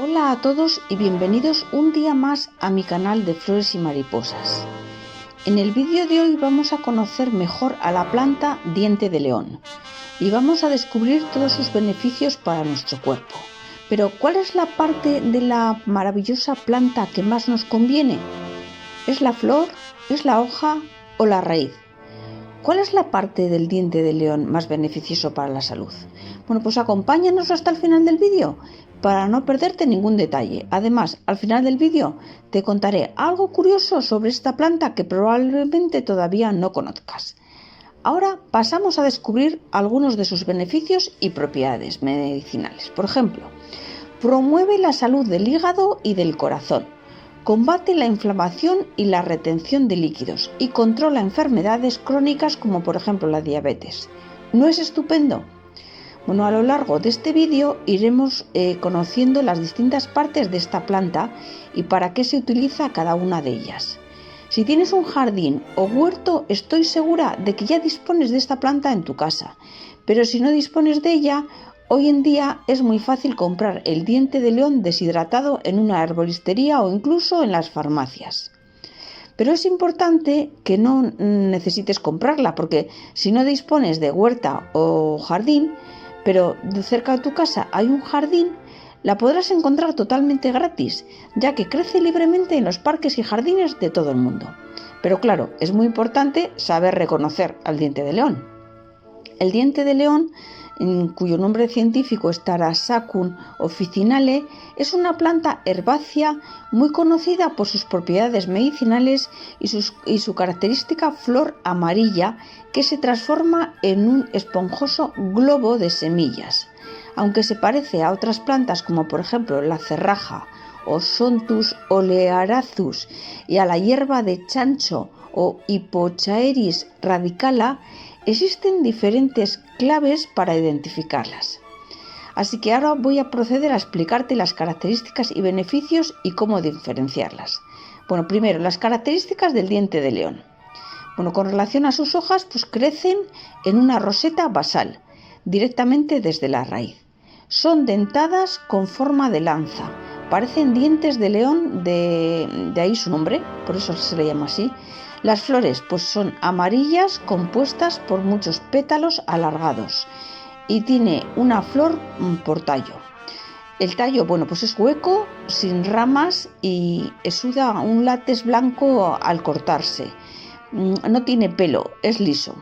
Hola a todos y bienvenidos un día más a mi canal de flores y mariposas. En el vídeo de hoy vamos a conocer mejor a la planta diente de león y vamos a descubrir todos sus beneficios para nuestro cuerpo. Pero ¿cuál es la parte de la maravillosa planta que más nos conviene? ¿Es la flor? ¿Es la hoja o la raíz? ¿Cuál es la parte del diente de león más beneficioso para la salud? Bueno, pues acompáñanos hasta el final del vídeo para no perderte ningún detalle. Además, al final del vídeo te contaré algo curioso sobre esta planta que probablemente todavía no conozcas. Ahora pasamos a descubrir algunos de sus beneficios y propiedades medicinales. Por ejemplo, promueve la salud del hígado y del corazón. Combate la inflamación y la retención de líquidos y controla enfermedades crónicas como por ejemplo la diabetes. ¿No es estupendo? Bueno, a lo largo de este vídeo iremos conociendo las distintas partes de esta planta y para qué se utiliza cada una de ellas. Si tienes un jardín o huerto, estoy segura de que ya dispones de esta planta en tu casa, pero si no dispones de ella, hoy en día es muy fácil comprar el diente de león deshidratado en una herboristería o incluso en las farmacias. Pero es importante que no necesites comprarla, porque si no dispones de huerta o jardín, pero de cerca de tu casa hay un jardín, la podrás encontrar totalmente gratis, ya que crece libremente en los parques y jardines de todo el mundo. Pero claro, es muy importante saber reconocer al diente de león. El diente de león, cuyo nombre científico es Taraxacum officinale, es una planta herbácea muy conocida por sus propiedades medicinales y su característica flor amarilla que se transforma en un esponjoso globo de semillas. Aunque se parece a otras plantas como por ejemplo la cerraja o Sontus olearazus y a la hierba de chancho o Hippochaeris radicala, existen diferentes claves para identificarlas. Así que ahora voy a proceder a explicarte las características y beneficios y cómo diferenciarlas. Bueno, primero, las características del diente de león. Bueno, con relación a sus hojas, pues crecen en una roseta basal, directamente desde la raíz. Son dentadas con forma de lanza, parecen dientes de león, de ahí su nombre, por eso se le llama así. Las flores pues son amarillas compuestas por muchos pétalos alargados y tiene una flor por tallo. El tallo, bueno, pues es hueco, sin ramas y exuda un látex blanco al cortarse. No tiene pelo, es liso.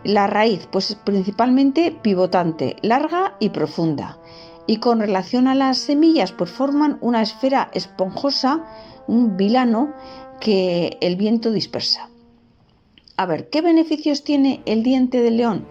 La raíz pues es principalmente pivotante, larga y profunda. Y con relación a las semillas pues forman una esfera esponjosa, un vilano, que el viento dispersa. A ver, ¿qué beneficios tiene el diente de león?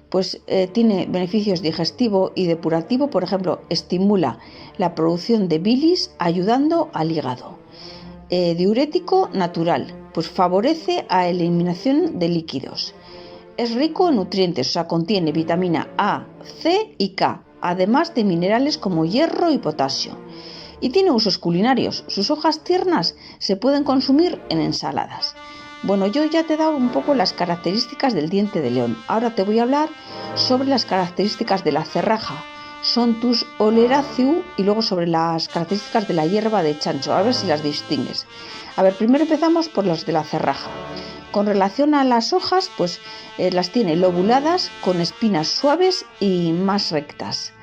Pues tiene beneficios digestivo y depurativo, por ejemplo, estimula la producción de bilis ayudando al hígado. Diurético natural, pues favorece a eliminación de líquidos. Es rico en nutrientes, o sea, contiene vitamina A, C y K, además de minerales como hierro y potasio. Y tiene usos culinarios. Sus hojas tiernas se pueden consumir en ensaladas. Bueno, yo ya te he dado un poco las características del diente de león. Ahora te voy a hablar sobre las características de la cerraja, Sontus oleraceu, y luego sobre las características de la hierba de chancho. A ver si las distingues. A ver, primero empezamos por las de la cerraja. Con relación a las hojas, pues las tiene lobuladas, con espinas suaves y más rectas.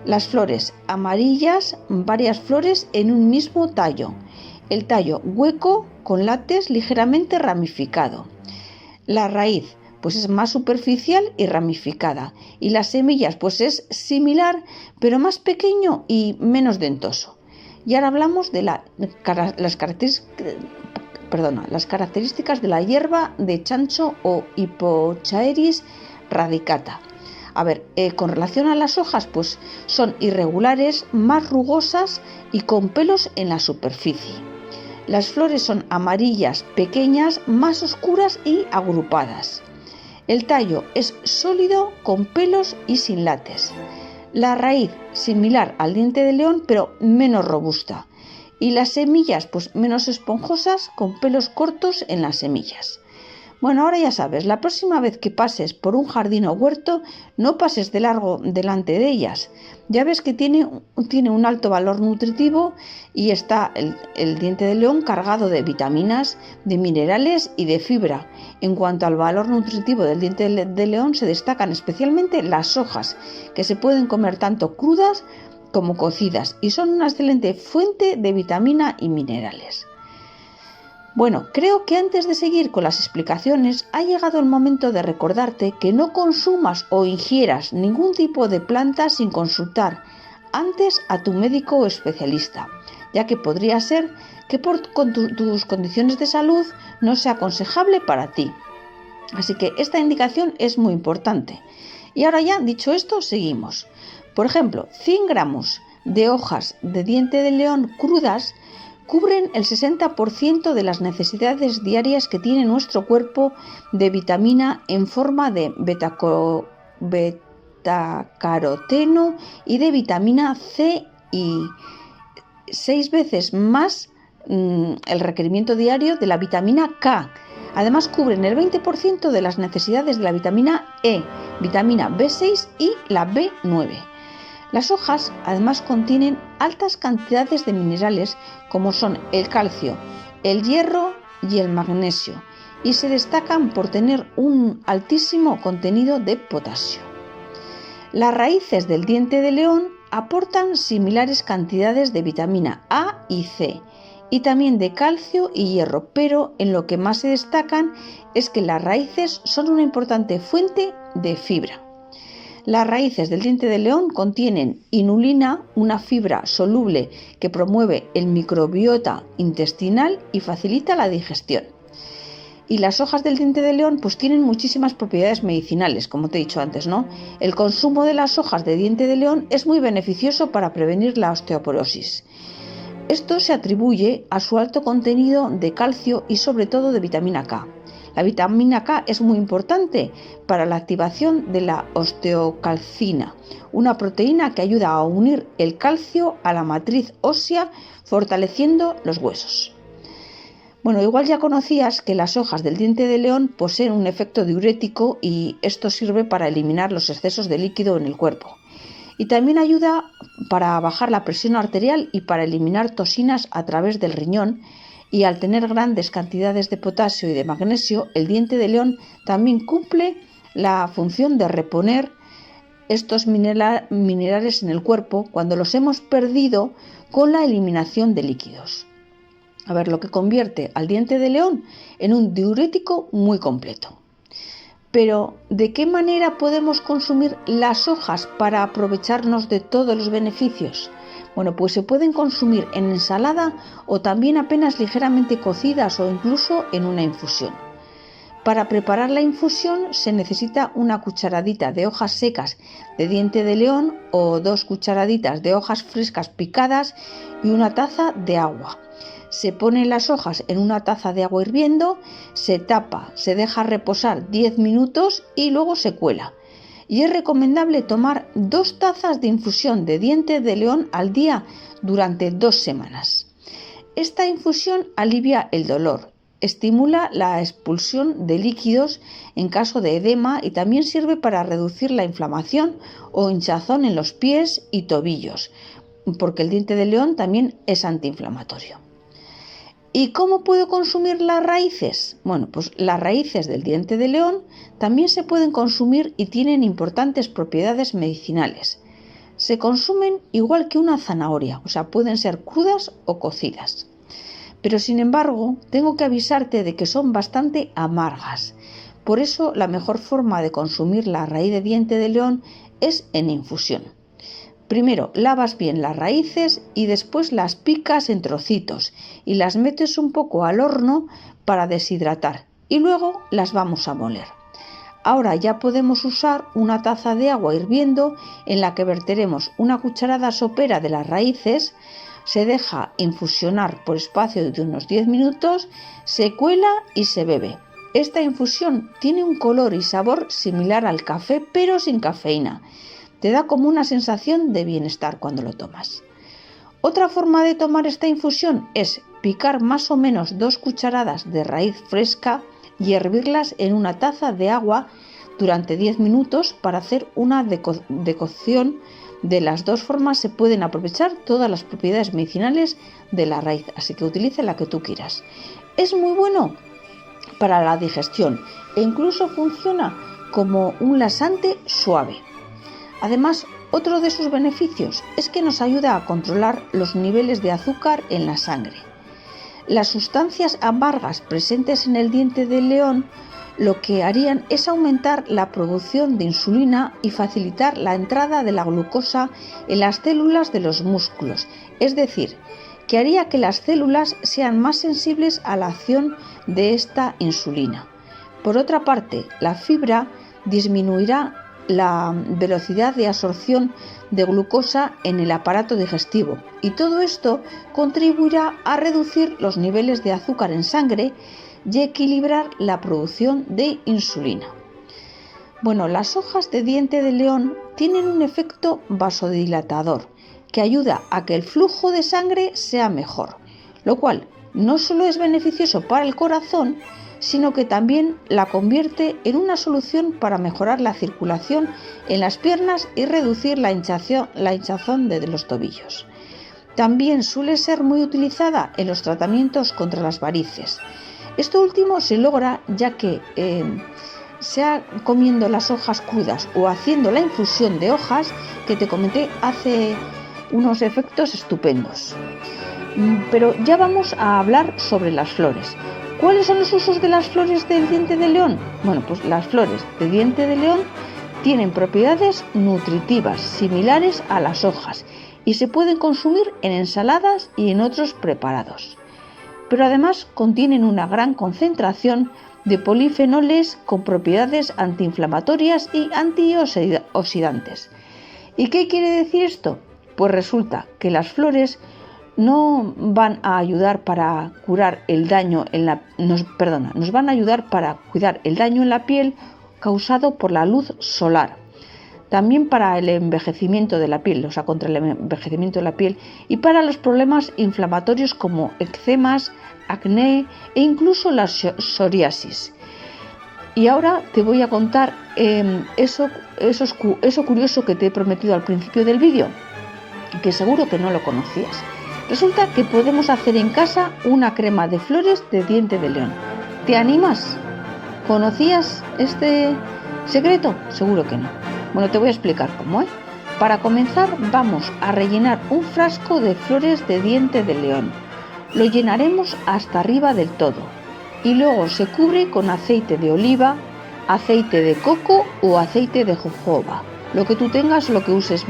Las flores amarillas, varias flores en un mismo tallo. El tallo hueco con látex ligeramente ramificado. La raíz pues es más superficial y ramificada. Y las semillas pues es similar pero más pequeño y menos dentoso. Y ahora hablamos de las características de la hierba de chancho o Hippochaeris radicata. A ver, con relación a las hojas, pues son irregulares, más rugosas y con pelos en la superficie. Las flores son amarillas, pequeñas, más oscuras y agrupadas. El tallo es sólido, con pelos y sin látex. La raíz, similar al diente de león, pero menos robusta. Y las semillas, pues menos esponjosas, con pelos cortos en las semillas. Bueno, ahora ya sabes, la próxima vez que pases por un jardín o huerto, no pases de largo delante de ellas. Ya ves que tiene un alto valor nutritivo y está el diente de león cargado de vitaminas, de minerales y de fibra. En cuanto al valor nutritivo del diente de león, se destacan especialmente las hojas, que se pueden comer tanto crudas como cocidas y son una excelente fuente de vitamina y minerales. Bueno, creo que antes de seguir con las explicaciones ha llegado el momento de recordarte que no consumas o ingieras ningún tipo de planta sin consultar antes a tu médico o especialista, ya que podría ser que por tus condiciones de salud no sea aconsejable para ti. Así que esta indicación es muy importante. Y ahora ya, dicho esto, seguimos. Por ejemplo, 100 gramos de hojas de diente de león crudas cubren el 60% de las necesidades diarias que tiene nuestro cuerpo de vitamina en forma de betacaroteno y de vitamina C, y 6 veces más el requerimiento diario de la vitamina K. Además, cubren el 20% de las necesidades de la vitamina E, vitamina B6 y la B9. Las hojas además contienen altas cantidades de minerales como son el calcio, el hierro y el magnesio, y se destacan por tener un altísimo contenido de potasio. Las raíces del diente de león aportan similares cantidades de vitamina A y C, y también de calcio y hierro, pero en lo que más se destacan es que las raíces son una importante fuente de fibra. Las raíces del diente de león contienen inulina, una fibra soluble que promueve el microbiota intestinal y facilita la digestión. Y las hojas del diente de león pues tienen muchísimas propiedades medicinales, como te he dicho antes, ¿no? El consumo de las hojas de diente de león es muy beneficioso para prevenir la osteoporosis. Esto se atribuye a su alto contenido de calcio y sobre todo de vitamina K. La vitamina K es muy importante para la activación de la osteocalcina, una proteína que ayuda a unir el calcio a la matriz ósea, fortaleciendo los huesos. Bueno, igual ya conocías que las hojas del diente de león poseen un efecto diurético y esto sirve para eliminar los excesos de líquido en el cuerpo. Y también ayuda para bajar la presión arterial y para eliminar toxinas a través del riñón. Y al tener grandes cantidades de potasio y de magnesio, el diente de león también cumple la función de reponer estos minerales en el cuerpo cuando los hemos perdido con la eliminación de líquidos. A ver, lo que convierte al diente de león en un diurético muy completo. Pero, ¿de qué manera podemos consumir las hojas para aprovecharnos de todos los beneficios? Bueno, pues se pueden consumir en ensalada o también apenas ligeramente cocidas o incluso en una infusión. Para preparar la infusión se necesita una cucharadita de hojas secas de diente de león o 2 cucharaditas de hojas frescas picadas y una taza de agua. Se ponen las hojas en una taza de agua hirviendo, se tapa, se deja reposar 10 minutos y luego se cuela. Y es recomendable tomar 2 tazas de infusión de diente de león al día durante 2 semanas. Esta infusión alivia el dolor, estimula la expulsión de líquidos en caso de edema y también sirve para reducir la inflamación o hinchazón en los pies y tobillos, porque el diente de león también es antiinflamatorio. ¿Y cómo puedo consumir las raíces? Bueno, pues las raíces del diente de león también se pueden consumir y tienen importantes propiedades medicinales. Se consumen igual que una zanahoria, o sea, pueden ser crudas o cocidas. Pero sin embargo, tengo que avisarte de que son bastante amargas. Por eso, la mejor forma de consumir la raíz de diente de león es en infusión. Primero lavas bien las raíces y después las picas en trocitos y las metes un poco al horno para deshidratar y luego las vamos a moler. Ahora ya podemos usar una taza de agua hirviendo en la que verteremos una cucharada sopera de las raíces, se deja infusionar por espacio de unos 10 minutos, se cuela y se bebe. Esta infusión tiene un color y sabor similar al café pero sin cafeína. Te da como una sensación de bienestar cuando lo tomas. Otra forma de tomar esta infusión es picar más o menos 2 cucharadas de raíz fresca y hervirlas en una taza de agua durante 10 minutos para hacer una decocción. De las dos formas se pueden aprovechar todas las propiedades medicinales de la raíz, así que utilice la que tú quieras. Es muy bueno para la digestión e incluso funciona como un laxante suave. Además, otro de sus beneficios es que nos ayuda a controlar los niveles de azúcar en la sangre. Las sustancias amargas presentes en el diente de león lo que harían es aumentar la producción de insulina y facilitar la entrada de la glucosa en las células de los músculos, es decir, que haría que las células sean más sensibles a la acción de esta insulina. Por otra parte, la fibra disminuirá la velocidad de absorción de glucosa en el aparato digestivo y todo esto contribuirá a reducir los niveles de azúcar en sangre y equilibrar la producción de insulina. Bueno, las hojas de diente de león tienen un efecto vasodilatador que ayuda a que el flujo de sangre sea mejor, lo cual no solo es beneficioso para el corazón, sino que también la convierte en una solución para mejorar la circulación en las piernas y reducir la hinchazón de los tobillos. También suele ser muy utilizada en los tratamientos contra las varices. Esto último se logra ya que sea comiendo las hojas crudas o haciendo la infusión de hojas que te comenté hace unos efectos estupendos. Pero ya vamos a hablar sobre las flores. ¿Cuáles son los usos de las flores del diente de león? Bueno, pues las flores de diente de león tienen propiedades nutritivas similares a las hojas y se pueden consumir en ensaladas y en otros preparados. Pero además contienen una gran concentración de polifenoles con propiedades antiinflamatorias y antioxidantes. ¿Y qué quiere decir esto? Pues resulta que las flores no van a ayudar para curar el daño nos van a ayudar para cuidar el daño en la piel causado por la luz solar. También para el envejecimiento de la piel, o sea, contra el envejecimiento de la piel y para los problemas inflamatorios como eczemas, acné e incluso la psoriasis. Y ahora te voy a contar eso curioso que te he prometido al principio del vídeo, que seguro que no lo conocías. Resulta que podemos hacer en casa una crema de flores de diente de león. ¿Te animas? ¿Conocías este secreto? Seguro que no. Bueno, te voy a explicar cómo, ¿eh? Para comenzar, vamos a rellenar un frasco de flores de diente de león. Lo llenaremos hasta arriba del todo y luego se cubre con aceite de oliva, aceite de coco o aceite de jojoba, lo que tú tengas, lo que uses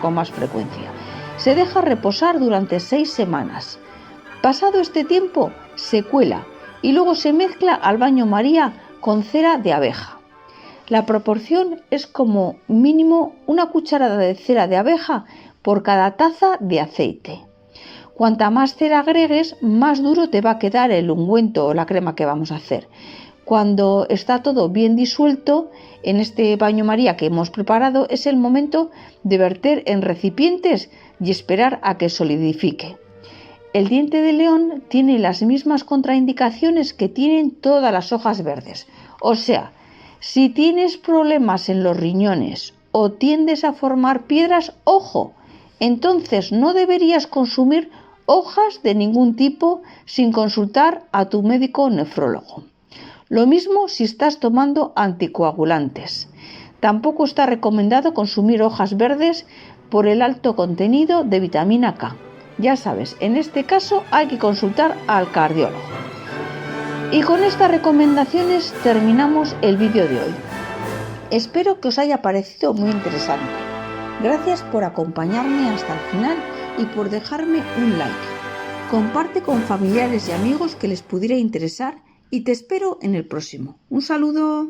con más frecuencia. Se deja reposar durante 6 semanas. Pasado este tiempo, se cuela y luego se mezcla al baño María con cera de abeja. La proporción es como mínimo una cucharada de cera de abeja por cada taza de aceite. Cuanta más cera agregues, más duro te va a quedar el ungüento o la crema que vamos a hacer. Cuando está todo bien disuelto en este baño María que hemos preparado, es el momento de verter en recipientes y esperar a que solidifique. El diente de león tiene las mismas contraindicaciones que tienen todas las hojas verdes. O sea, si tienes problemas en los riñones o tiendes a formar piedras, ¡ojo! Entonces no deberías consumir hojas de ningún tipo sin consultar a tu médico nefrólogo. Lo mismo si estás tomando anticoagulantes. Tampoco está recomendado consumir hojas verdes por el alto contenido de vitamina K. Ya sabes, en este caso hay que consultar al cardiólogo. Y con estas recomendaciones terminamos el vídeo de hoy. Espero que os haya parecido muy interesante. Gracias por acompañarme hasta el final y por dejarme un like. Comparte con familiares y amigos que les pudiera interesar y te espero en el próximo. Un saludo.